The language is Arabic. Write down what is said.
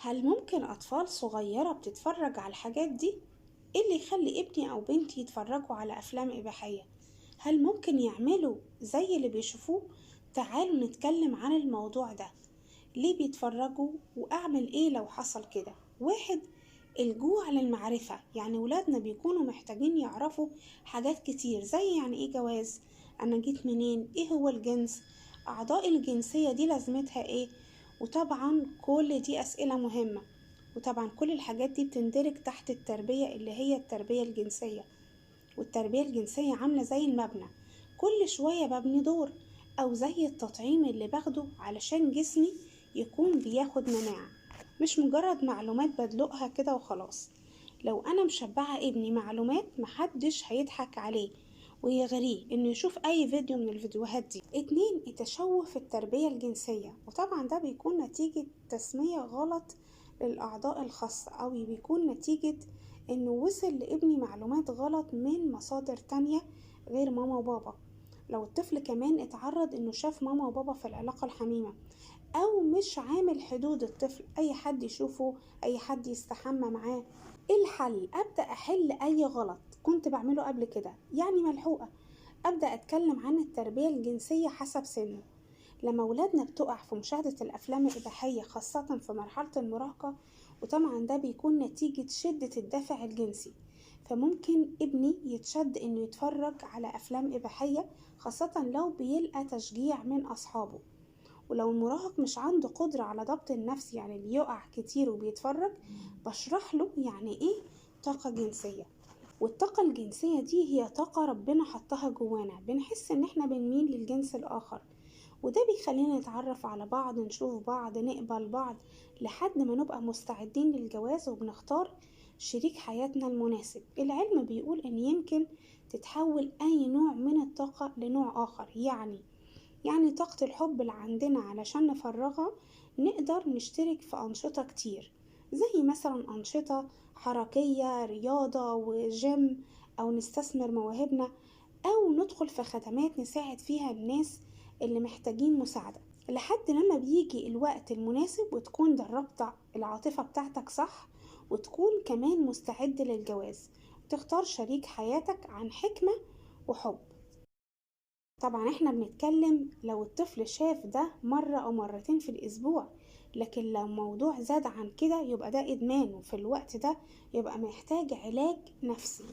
هل ممكن أطفال صغيرة بتتفرج على الحاجات دي؟ إيه اللي يخلي ابني أو بنتي يتفرجوا على أفلام إباحية؟ هل ممكن يعملوا زي اللي بيشوفوه؟ تعالوا نتكلم عن الموضوع ده. ليه بيتفرجوا وأعمل إيه لو حصل كده؟ واحد، الجوع للمعرفة، يعني ولادنا بيكونوا محتاجين يعرفوا حاجات كتير، زي يعني إيه جواز، أنا جيت منين، إيه هو الجنس، أعضاء الجنسية دي لازمتها إيه. وطبعا كل دي أسئلة مهمة، وطبعا كل الحاجات دي بتندرج تحت التربية اللي هي التربية الجنسية. والتربية الجنسية عاملة زي المبنى، كل شوية ببني دور، أو زي التطعيم اللي باخده علشان جسمي يكون بياخد مناعة، مش مجرد معلومات بدلقها كده وخلاص. لو أنا مشبعة ابني معلومات محدش هيضحك عليه ويغريه إنه يشوف أي فيديو من الفيديوهات دي. اتنين، التشوه في التربية الجنسية، وطبعا ده بيكون نتيجة تسمية غلط للأعضاء الخاصة، أو بيكون نتيجة إنه وصل لابني معلومات غلط من مصادر تانية غير ماما وبابا. لو الطفل كمان اتعرض إنه شاف ماما وبابا في العلاقة الحميمة، أو مش عامل حدود، الطفل أي حد يشوفه، أي حد يستحمى معاه. إيه الحل؟ أبدأ أحل أي غلط كنت بعمله قبل كده، يعني ملحوقة. أبدأ أتكلم عن التربية الجنسية حسب سنه. لما ولادنا بتقع في مشاهدة الأفلام الإباحية خاصة في مرحلة المراهقة، وطبعا ده بيكون نتيجة شدة الدافع الجنسي، فممكن ابني يتشد إنه يتفرج على أفلام إباحية، خاصة لو بيلقى تشجيع من أصحابه. ولو المراهق مش عنده قدرة على ضبط النفس، يعني بيقع كتير وبيتفرج، بشرح له يعني إيه طاقة جنسية. والطاقة الجنسية دي هي طاقة ربنا حطها جوانا، بنحس إن احنا بنميل للجنس الآخر، وده بيخلينا نتعرف على بعض، نشوف بعض، نقبل بعض، لحد ما نبقى مستعدين للجواز وبنختار شريك حياتنا المناسب. العلم بيقول إن يمكن تتحول أي نوع من الطاقة لنوع آخر، يعني طاقة الحب اللي عندنا علشان نفرغها نقدر نشترك في أنشطة كتير، زي مثلا أنشطة حركية، رياضة وجيم، أو نستثمر مواهبنا، أو ندخل في خدمات نساعد فيها الناس اللي محتاجين مساعدة، لحد لما بيجي الوقت المناسب وتكون دربت العاطفة بتاعتك صح، وتكون كمان مستعد للجواز، وتختار شريك حياتك عن حكمة وحب. طبعا احنا بنتكلم لو الطفل شاف ده مرة أو مرتين في الأسبوع، لكن لو موضوع زاد عن كده يبقى ده إدمان، وفي الوقت ده يبقى محتاج علاج نفسي.